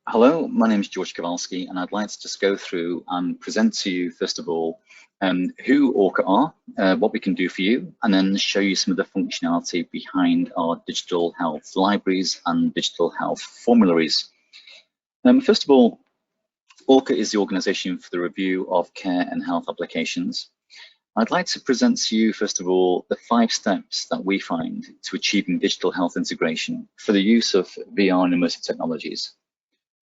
Hello, my name is George Kowalski, and I'd like to just go through and present to you, first of all, who ORCHA are, what we can do for you, and then show you some of the functionality behind our digital health libraries and digital health formularies. First of all, ORCHA is the organisation for the review of care and health applications. I'd like to present to you, first of all, the 5 steps that we find to achieving digital health integration for the use of VR and immersive technologies.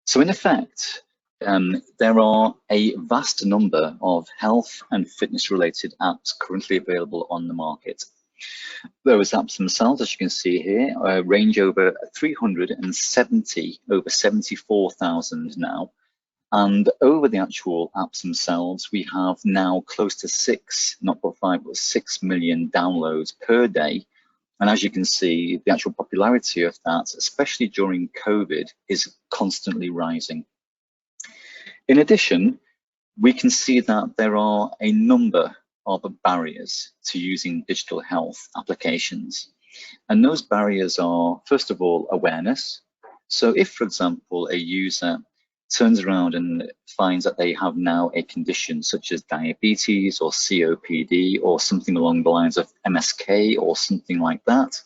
So in effect, there are a vast number of health and fitness related apps currently available on the market. Those apps themselves, as you can see here, range over 370, over 74,000 now. And over the actual apps themselves, we have now close to 6 million downloads per day. And as you can see, the actual popularity of that, especially during COVID, is constantly rising. In addition, we can see that there are a number of barriers to using digital health applications. And those barriers are, first of all, awareness. So if, for example, a user turns around and finds that they have now a condition such as diabetes or COPD or something along the lines of MSK or something like that,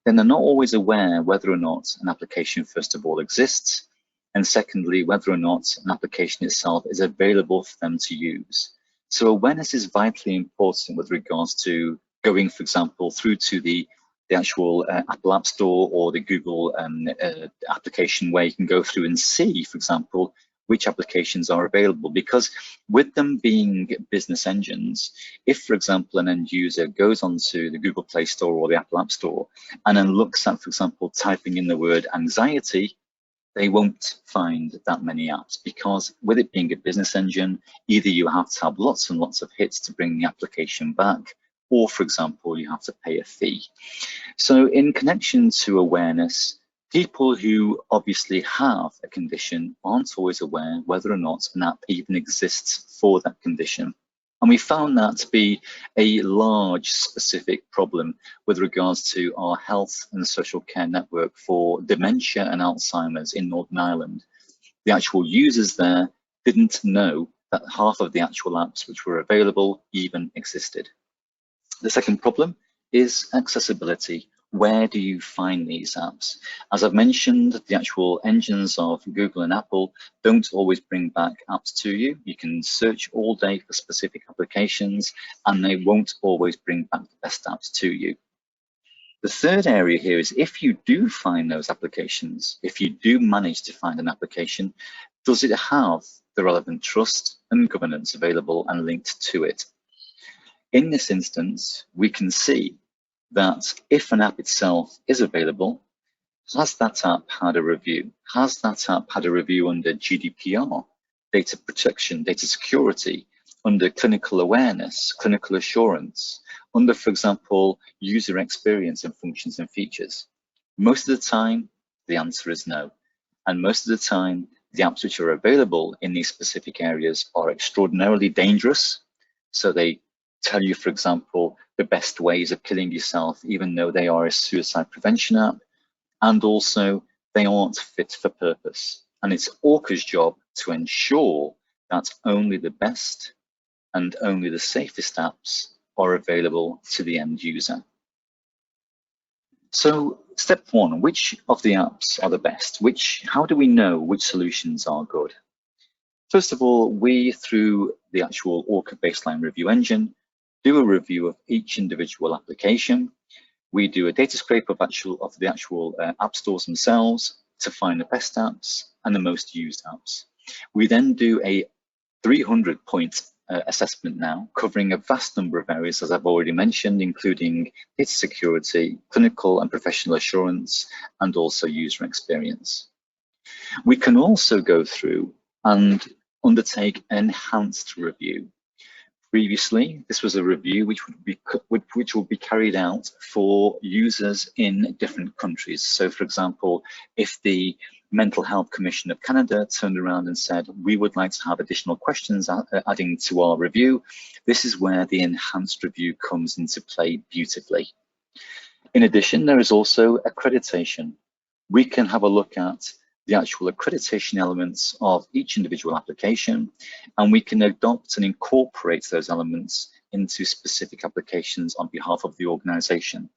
then they're not always aware whether or not an application, first of all, exists, and secondly, whether or not an application itself is available for them to use. So awareness is vitally important with regards to going, for example, through to the actual Apple App Store or the Google application where you can go through and see, for example, which applications are available. Because with them being business engines, if, for example, an end user goes onto the Google Play Store or the Apple App Store and then looks at, for example, typing in the word anxiety, they won't find that many apps, because with it being a business engine, either you have to have lots and lots of hits to bring the application back, or, for example, you have to pay a fee. So in connection to awareness, people who obviously have a condition aren't always aware whether or not an app even exists for that condition. And we found that to be a large specific problem with regards to our health and social care network for dementia and Alzheimer's in Northern Ireland. The actual users there didn't know that half of the actual apps which were available even existed. The second problem is accessibility. Where do you find these apps? As I've mentioned, the actual engines of Google and Apple don't always bring back apps to you. You can search all day for specific applications and they won't always bring back the best apps to you. The third area here is, if you do find those applications, if you do manage to find an application, does it have the relevant trust and governance available and linked to it? In this instance, we can see that if an app itself is available, has that app had a review? Has that app had a review under GDPR, data protection, data security, under clinical awareness, clinical assurance, under, for example, user experience and functions and features? Most of the time, the answer is no. And most of the time, the apps which are available in these specific areas are extraordinarily dangerous. So they tell you, for example, the best ways of killing yourself, even though they are a suicide prevention app, and also they aren't fit for purpose. And it's ORCHA's job to ensure that only the best and only the safest apps are available to the end user. So step one, which of the apps are the best? How do we know which solutions are good? First of all, we, through the actual ORCHA baseline review engine, do a review of each individual application. We do a data scrape of the actual app stores themselves to find the best apps and the most used apps. We then do a 300-point assessment now, covering a vast number of areas, as I've already mentioned, including data security, clinical and professional assurance, and also user experience. We can also go through and undertake an enhanced review. Previously, this was a review which would be carried out for users in different countries. So, for example, if the Mental Health Commission of Canada turned around and said, we would like to have additional questions adding to our review, this is where the enhanced review comes into play beautifully. In addition, there is also accreditation. We can have a look at the actual accreditation elements of each individual application, and we can adopt and incorporate those elements into specific applications on behalf of the organization.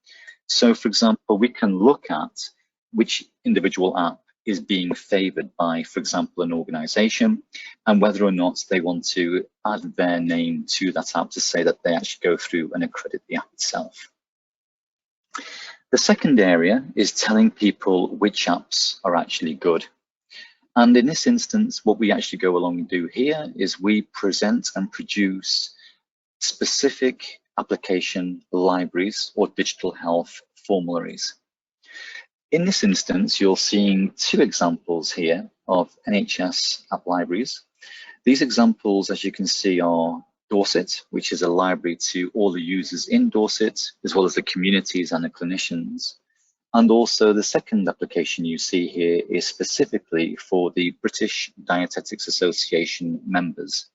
So for example, we can look at which individual app is being favored by, for example, an organization, and whether or not they want to add their name to that app to say that they actually go through and accredit the app itself. The second area is telling people which apps are actually good. And in this instance, what we actually go along and do here is we present and produce specific application libraries or digital health formularies. In this instance, you're seeing two examples here of NHS app libraries. These examples, as you can see, are Dorset, which is a library to all the users in Dorset, as well as the communities and the clinicians. And also the second application you see here is specifically for the British Dietetics Association members.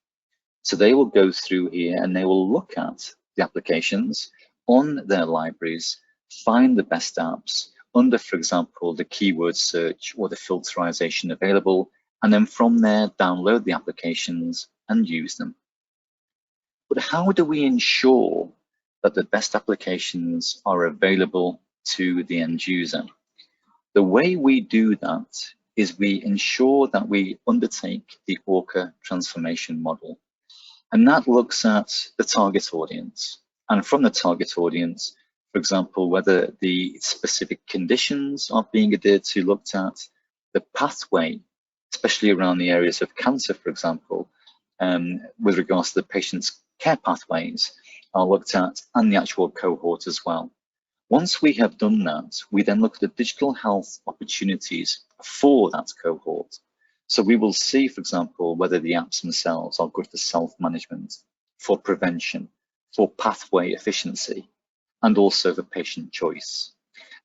So they will go through here and they will look at the applications on their libraries, find the best apps under, for example, the keyword search or the filterization available, and then from there download the applications and use them. But how do we ensure that the best applications are available to the end user? The way we do that is we ensure that we undertake the ORCHA transformation model. And that looks at the target audience. And from the target audience, for example, whether the specific conditions are being adhered to, looked at, the pathway, especially around the areas of cancer, for example, with regards to the patient's care pathways are looked at, and the actual cohort as well. Once we have done that, we then look at the digital health opportunities for that cohort. So we will see, for example, whether the apps themselves are good for self-management, for prevention, for pathway efficiency, and also for patient choice.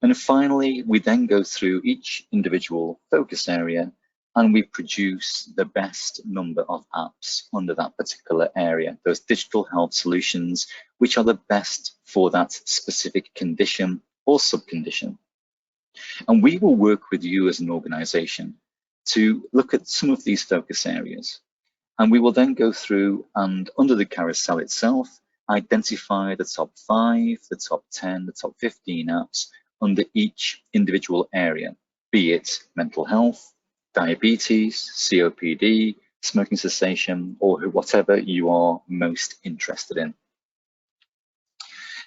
And finally, we then go through each individual focus area and we produce the best number of apps under that particular area, those digital health solutions, which are the best for that specific condition or subcondition. And we will work with you as an organization to look at some of these focus areas. And we will then go through and under the carousel itself, identify the top 5, the top 10, the top 15 apps under each individual area, be it mental health, diabetes, COPD, smoking cessation, or whatever you are most interested in.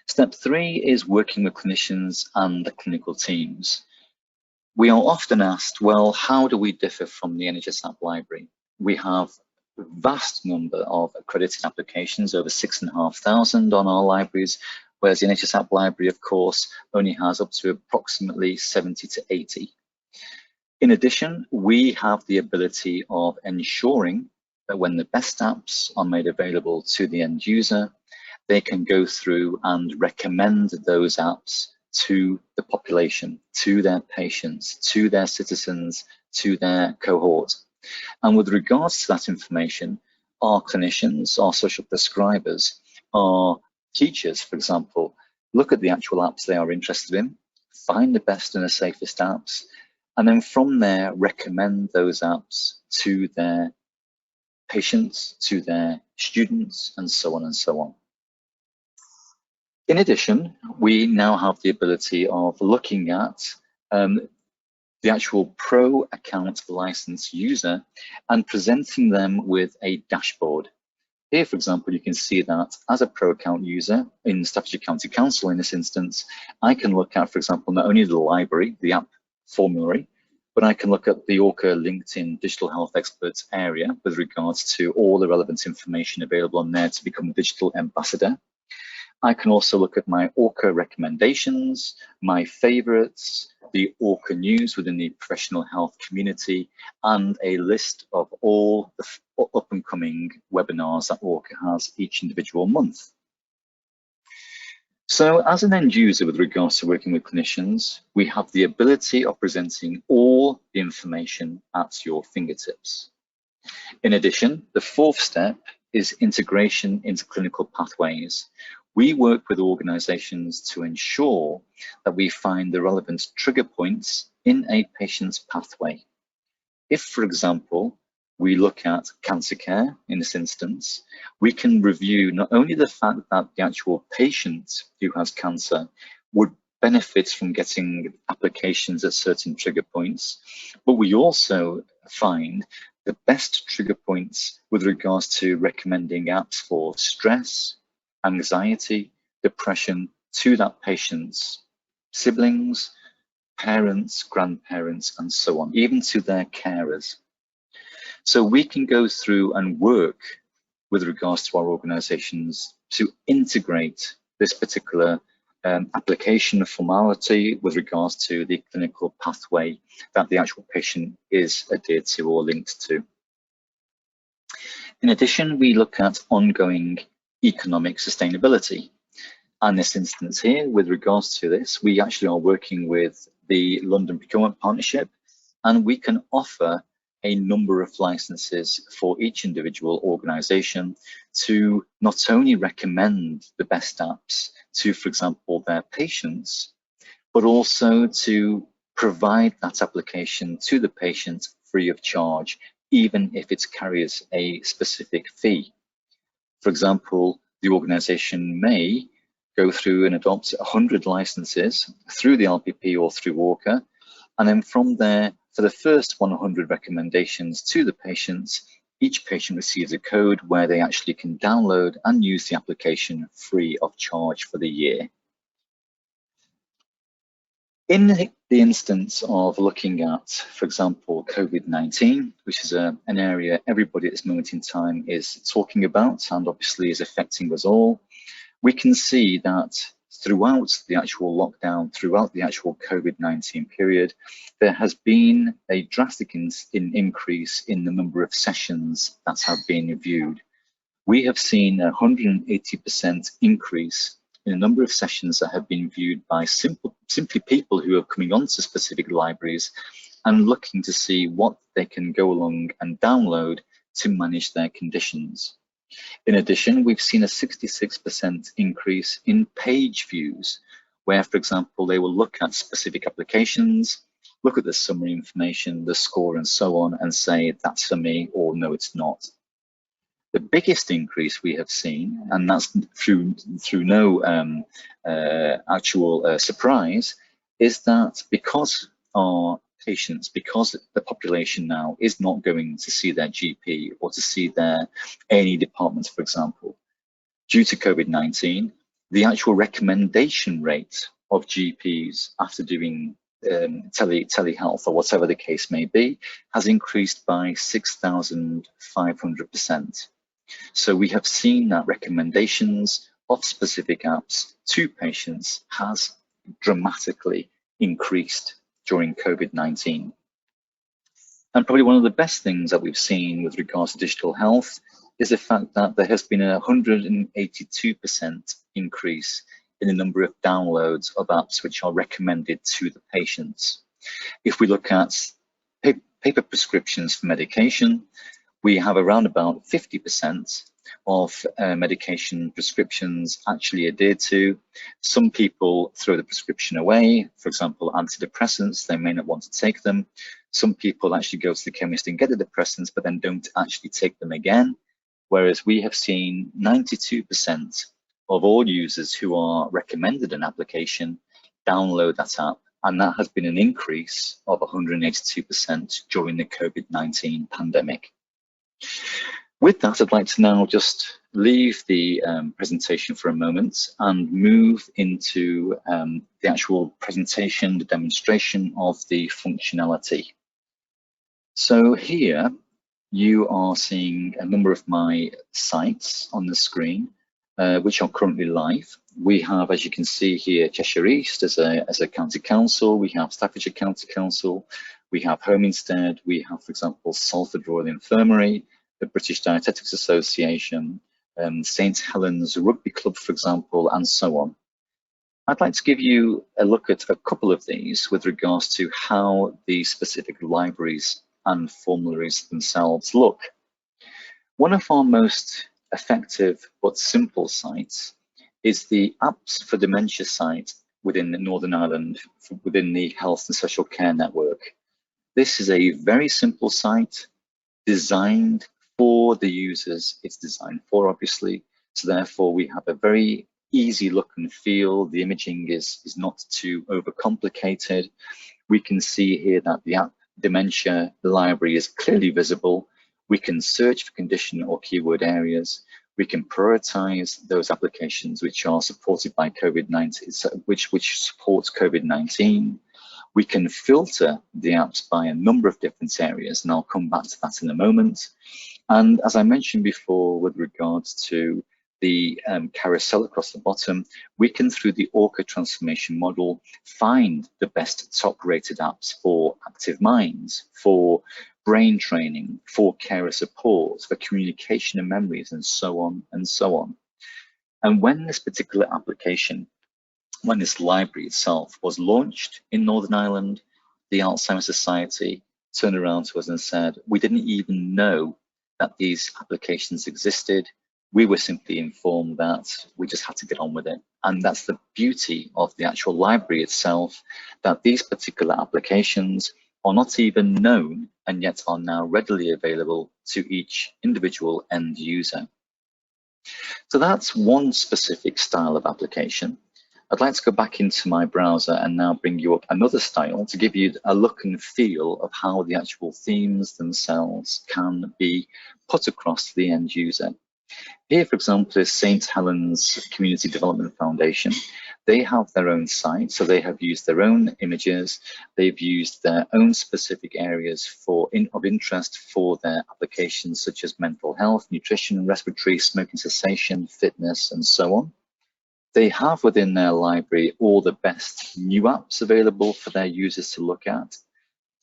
Step 3 is working with clinicians and the clinical teams. We are often asked, well, how do we differ from the NHS App Library? We have a vast number of accredited applications, over 6,500 on our libraries, whereas the NHS App Library, of course, only has up to approximately 70 to 80. In addition, we have the ability of ensuring that when the best apps are made available to the end user, they can go through and recommend those apps to the population, to their patients, to their citizens, to their cohort. And with regards to that information, our clinicians, our social prescribers, our teachers, for example, look at the actual apps they are interested in, find the best and the safest apps, and then from there recommend those apps to their patients, to their students, and so on and so on. In addition, we now have the ability of looking at the actual pro account license user and presenting them with a dashboard. Here, for example, you can see that as a pro account user in Staffordshire County Council, in this instance, I can look at, for example, not only the library, the app formulary, but I can look at the ORCHA LinkedIn Digital Health Experts area with regards to all the relevant information available on there to become a digital ambassador. I can also look at my ORCHA recommendations, my favorites, the ORCHA news within the professional health community, and a list of all the up and coming webinars that ORCHA has each individual month. So as an end user with regards to working with clinicians, we have the ability of presenting all the information at your fingertips. In addition, the fourth step is integration into clinical pathways. We work with organizations to ensure that we find the relevant trigger points in a patient's pathway. If, for example, we look at cancer care in this instance, we can review not only the fact that the actual patient who has cancer would benefit from getting applications at certain trigger points, but we also find the best trigger points with regards to recommending apps for stress, anxiety, depression to that patient's siblings, parents, grandparents, and so on, even to their carers. So we can go through and work with regards to our organizations to integrate this particular application formality with regards to the clinical pathway that the actual patient is adhered to or linked to. In addition, we look at ongoing economic sustainability. And this instance here, with regards to this, we actually are working with the London Procurement Partnership, and we can offer a number of licenses for each individual organization to not only recommend the best apps to, for example, their patients, but also to provide that application to the patient free of charge, even if it carries a specific fee. For example, the organization may go through and adopt 100 licenses through the LPP or through ORCHA, and then from there, for the first 100 recommendations to the patients, each patient receives a code where they actually can download and use the application free of charge for the year. In the instance of looking at, for example, COVID-19, which is an area everybody at this moment in time is talking about and obviously is affecting us all, we can see that throughout the actual lockdown, throughout the actual COVID-19 period, there has been a drastic increase in the number of sessions that have been viewed. We have seen a 180% increase in the number of sessions that have been viewed by simply people who are coming onto specific libraries and looking to see what they can go along and download to manage their conditions. In addition, we've seen a 66% increase in page views, where, for example, they will look at specific applications, look at the summary information, the score, and so on, and say, that's for me, or no, it's not. The biggest increase we have seen, and that's through no actual surprise, is that because our patients, because the population now is not going to see their GP or to see their A&E departments, for example, due to COVID-19, the actual recommendation rate of GPs after doing telehealth or whatever the case may be has increased by 6,500%. So we have seen that recommendations of specific apps to patients has dramatically increased during COVID-19. And probably one of the best things that we've seen with regards to digital health is the fact that there has been a 182% increase in the number of downloads of apps which are recommended to the patients. If we look at paper prescriptions for medication, we have around about 50% of medication prescriptions actually adhered to. Some people throw the prescription away. For example, antidepressants, they may not want to take them. Some people actually go to the chemist and get the depressants, but then don't actually take them again. Whereas we have seen 92% of all users who are recommended an application download that app, and that has been an increase of 182% during the COVID-19 pandemic. With that, I'd like to now just leave the presentation for a moment and move into the actual presentation, the demonstration of the functionality. So here you are seeing a number of my sites on the screen, which are currently live. We have, as you can see here, Cheshire East as a county council. We have Staffordshire County Council. We have Homestead. We have, for example, Salford Royal Infirmary, the British Dietetics Association, St Helens Rugby Club, for example, and so on. I'd like to give you a look at a couple of these with regards to how the specific libraries and formularies themselves look. One of our most effective but simple sites is the Apps for Dementia site within Northern Ireland, within the Health and Social Care Network. This is a very simple site designed for the users it's designed for, obviously. So therefore, we have a very easy look and feel. The imaging is not too overcomplicated. We can see here that the app dementia library is clearly visible. We can search for condition or keyword areas. We can prioritize those applications which are supported by COVID-19, which supports COVID-19. We can filter the apps by a number of different areas, and I'll come back to that in a moment. And as I mentioned before, with regards to the carousel across the bottom, we can, through the ORCHA transformation model, find the best top-rated apps for active minds, for brain training, for carer support, for communication and memories, and so on and so on. And when this particular application, when this library itself was launched in Northern Ireland, the Alzheimer's Society turned around to us and said, we didn't even know that these applications existed. We were simply informed that we just had to get on with it. And that's the beauty of the actual library itself, that these particular applications are not even known and yet are now readily available to each individual end user. So that's one specific style of application. I'd like to go back into my browser and now bring you up another style to give you a look and feel of how the actual themes themselves can be put across to the end user. Here, for example, is St. Helens Community Development Foundation. They have their own site, so they have used their own images. They've used their own specific areas of interest for their applications, such as mental health, nutrition, respiratory, smoking cessation, fitness, and so on. They have within their library all the best new apps available for their users to look at.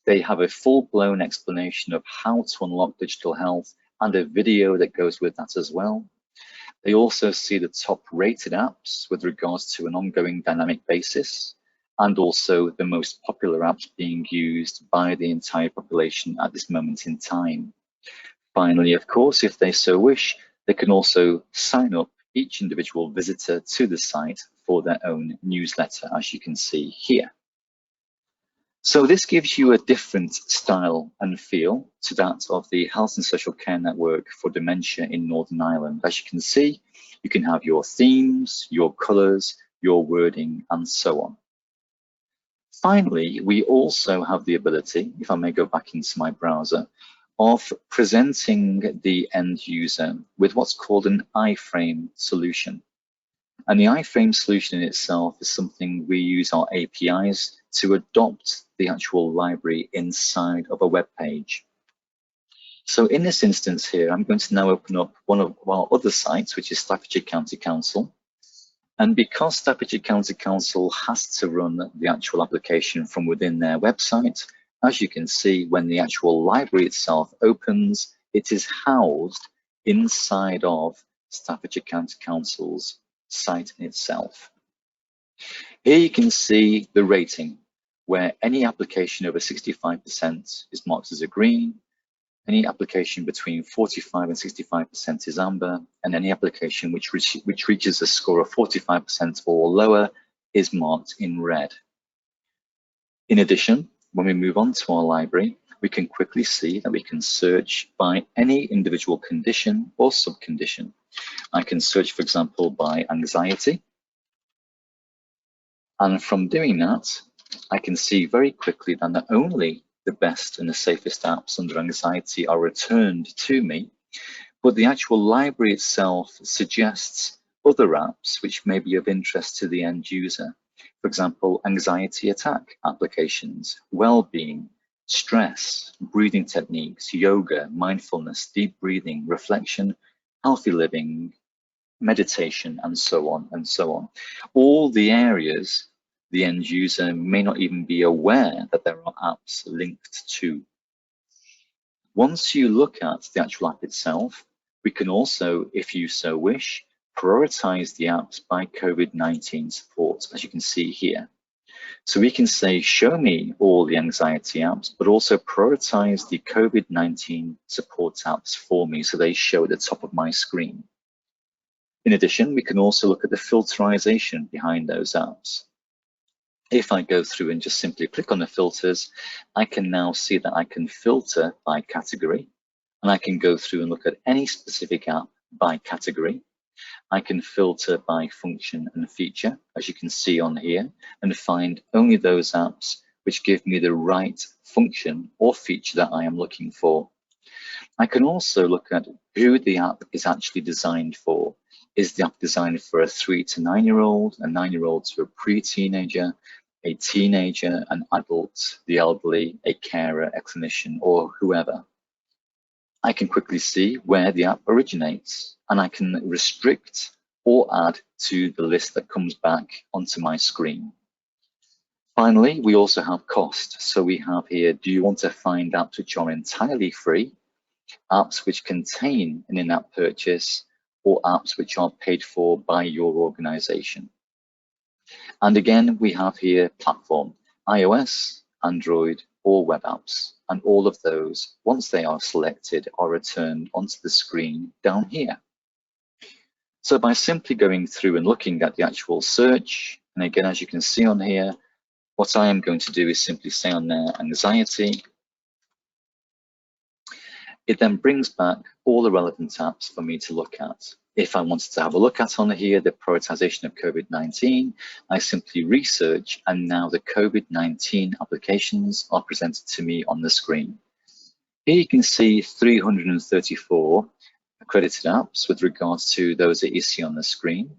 They have a full-blown explanation of how to unlock digital health and a video that goes with that as well. They also see the top-rated apps with regards to an ongoing dynamic basis, and also the most popular apps being used by the entire population at this moment in time. Finally, of course, if they so wish, they can also sign up each individual visitor to the site for their own newsletter, as you can see here. So this gives you a different style and feel to that of the Health and Social Care Network for Dementia in Northern Ireland. As you can see, you can have your themes, your colours, your wording, and so on. Finally, we also have the ability, if I may go back into my browser, of presenting the end user with what's called an IFrame solution. And the IFrame solution in itself is something we use our APIs to adopt the actual library inside of a web page. So in this instance here, I'm going to now open up one of our other sites, which is Staffordshire County Council. And because Staffordshire County Council has to run the actual application from within their website, as you can see, when the actual library itself opens, it is housed inside of Staffordshire County Council's site in itself. Here you can see the rating, where any application over 65% is marked as a green, any application between 45 and 65% is amber, and any application which reaches a score of 45% or lower is marked in red. In addition, when we move on to our library, we can quickly see that we can search by any individual condition or subcondition. I can search, for example, by anxiety. And from doing that, I can see very quickly that not only the best and the safest apps under anxiety are returned to me, but the actual library itself suggests other apps which may be of interest to the end user. For example, anxiety attack applications, well-being, stress, breathing techniques, yoga, mindfulness, deep breathing, reflection, healthy living, meditation, and so on and so on. All the areas the end user may not even be aware that there are apps linked to. Once you look at the actual app itself, we can also, if you so wish, prioritize the apps by COVID-19 support, as you can see here. So we can say, show me all the anxiety apps, but also prioritize the COVID-19 support apps for me so they show at the top of my screen. In addition, we can also look at the filterization behind those apps. If I go through and just simply click on the filters, I can now see that I can filter by category, and I can go through and look at any specific app by category. I can filter by function and feature, as you can see on here, and find only those apps which give me the right function or feature that I am looking for. I can also look at who the app is actually designed for. Is the app designed for a 3 to 9-year-old, a 9-year-old to a pre-teenager, a teenager, an adult, the elderly, a carer, a clinician, or whoever? I can quickly see where the app originates, and I can restrict or add to the list that comes back onto my screen. Finally, we also have cost. So we have here, do you want to find apps which are entirely free, apps which contain an in-app purchase, or apps which are paid for by your organization? And again, we have here platform, iOS, Android, or web apps. And all of those, once they are selected, are returned onto the screen down here. So by simply going through and looking at the actual search, and again, as you can see on here, what I am going to do is simply say on there, anxiety. It then brings back all the relevant apps for me to look at. If I wanted to have a look at on here, the prioritization of COVID-19, I simply research, and now the COVID-19 applications are presented to me on the screen. Here you can see 334 accredited apps with regards to those that you see on the screen.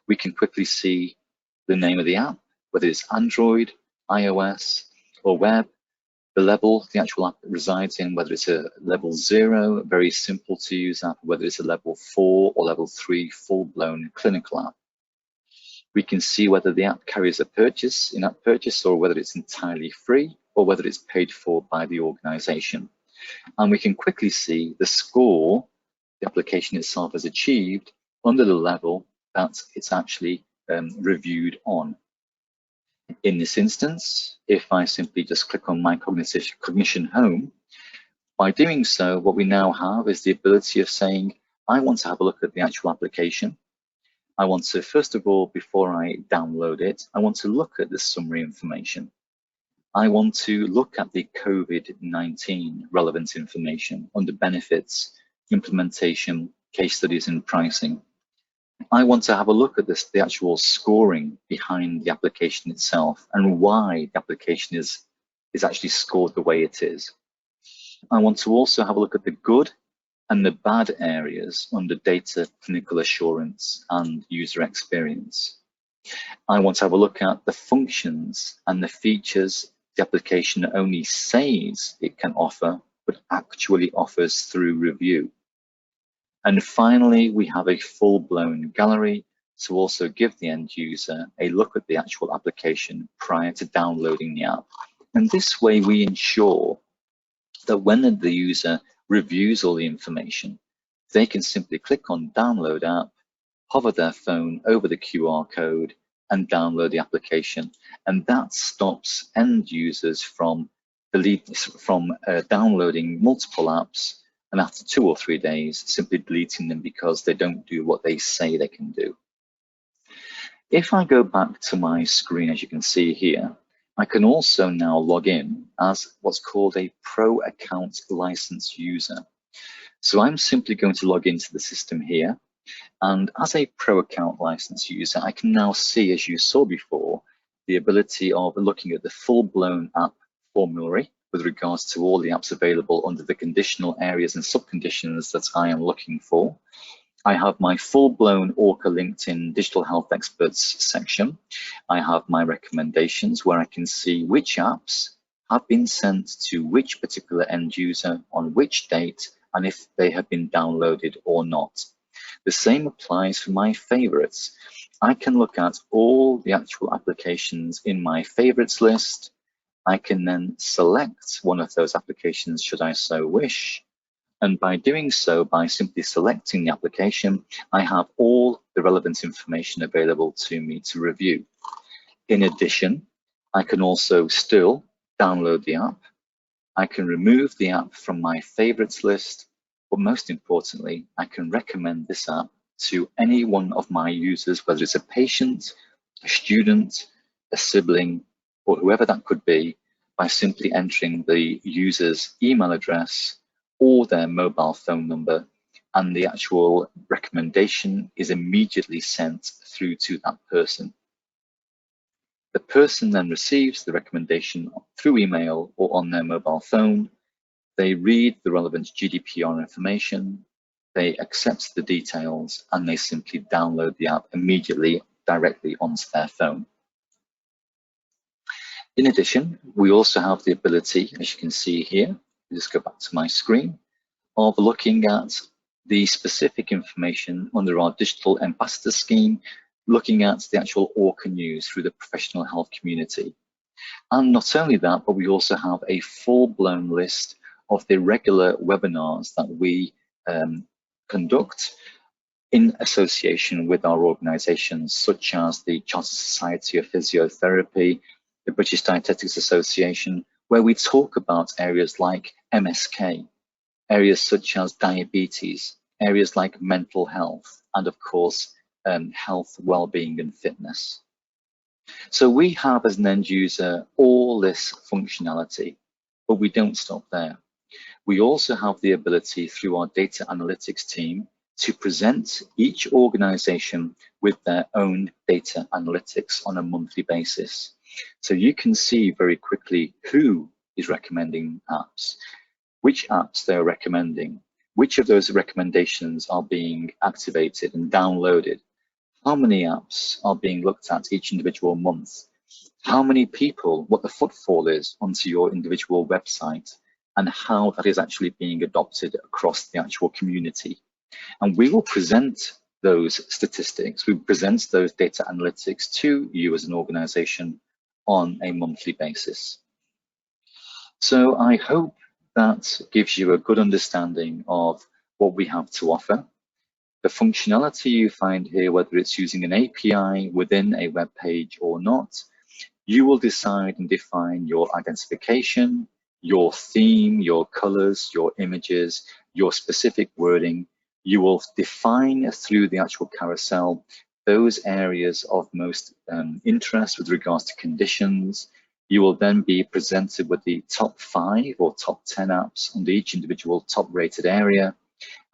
We can quickly see the name of the app, whether it's Android, iOS, or web, the level the actual app resides in, whether it's a level 0, a very simple to use app, whether it's a level 4 or level 3 full-blown clinical app. We can see whether the app carries a purchase, in-app purchase, or whether it's entirely free, or whether it's paid for by the organization. And we can quickly see the score the application itself has achieved under the level that it's actually reviewed on. In this instance, if I simply just click on my cognition home, by doing so, what we now have is the ability of saying, I want to have a look at the actual application. I want to, first of all, before I download it, I want to look at the summary information. I want to look at the COVID-19 relevant information under benefits, implementation, case studies, and pricing. I want to have a look at the actual scoring behind the application itself and why the application is actually scored the way it is. I want to also have a look at the good and the bad areas under data, clinical assurance, and user experience. I want to have a look at the functions and the features the application only says it can offer, but actually offers through review. And finally, we have a full-blown gallery to also give the end user a look at the actual application prior to downloading the app. And this way we ensure that when the user reviews all the information, they can simply click on download app, hover their phone over the QR code, and download the application. And that stops end users from downloading multiple apps, and after 2 or 3 days, simply deleting them because they don't do what they say they can do. If I go back to my screen, as you can see here, I can also now log in as what's called a Pro Account License user. So I'm simply going to log into the system here. And as a Pro Account License user, I can now see, as you saw before, the ability of looking at the full-blown app formulary with regards to all the apps available under the conditional areas and subconditions that I am looking for. I have my full-blown ORCHA LinkedIn Digital Health Experts section. I have my recommendations where I can see which apps have been sent to which particular end user on which date and if they have been downloaded or not. The same applies for my favorites. I can look at all the actual applications in my favorites list. I can then select one of those applications should I so wish. And by doing so, by simply selecting the application, I have all the relevant information available to me to review. In addition, I can also still download the app. I can remove the app from my favorites list, but most importantly, I can recommend this app to any one of my users, whether it's a patient, a student, a sibling, or whoever that could be by simply entering the user's email address or their mobile phone number, and the actual recommendation is immediately sent through to that person. The person then receives the recommendation through email or on their mobile phone. They read the relevant GDPR information, they accept the details, and they simply download the app immediately directly onto their phone. In addition, we also have the ability, as you can see here, just go back to my screen, of looking at the specific information under our digital ambassador scheme, looking at the actual ORCHA news through the professional health community. And not only that, but we also have a full-blown list of the regular webinars that we conduct in association with our organisations, such as the Chartered Society of Physiotherapy, the British Dietetics Association, where we talk about areas like MSK, areas such as diabetes, areas like mental health, and of course, health, well-being and fitness. So we have, as an end user, all this functionality, but we don't stop there. We also have the ability through our data analytics team to present each organization with their own data analytics on a monthly basis. So you can see very quickly who is recommending apps, which apps they're recommending, which of those recommendations are being activated and downloaded, how many apps are being looked at each individual month, how many people, what the footfall is onto your individual website, and how that is actually being adopted across the actual community. And we will present those statistics, we present those data analytics to you as an organization on a monthly basis. So I hope that gives you a good understanding of what we have to offer. The functionality you find here, whether it's using an API within a web page or not, you will decide and define your identification, your theme, your colors, your images, your specific wording. You will define through the actual carousel those areas of most interest with regards to conditions. You will then be presented with the top 5 or top 10 apps under each individual top rated area.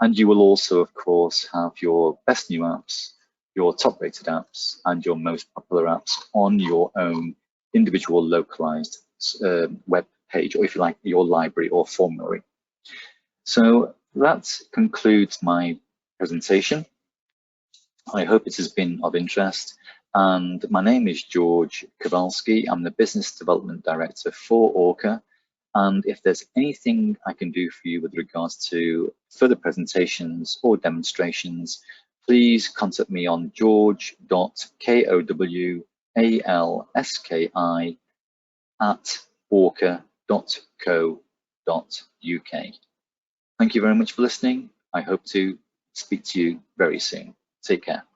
And you will also, of course, have your best new apps, your top rated apps, and your most popular apps on your own individual localized web page, or if you like, your library or formulary. So that concludes my presentation. I hope it has been of interest. And my name is George Kowalski. I'm the Business Development Director for ORCHA. And if there's anything I can do for you with regards to further presentations or demonstrations, please contact me on george.kowalski@orcha.co.uk. Thank you very much for listening. I hope to speak to you very soon. Take care.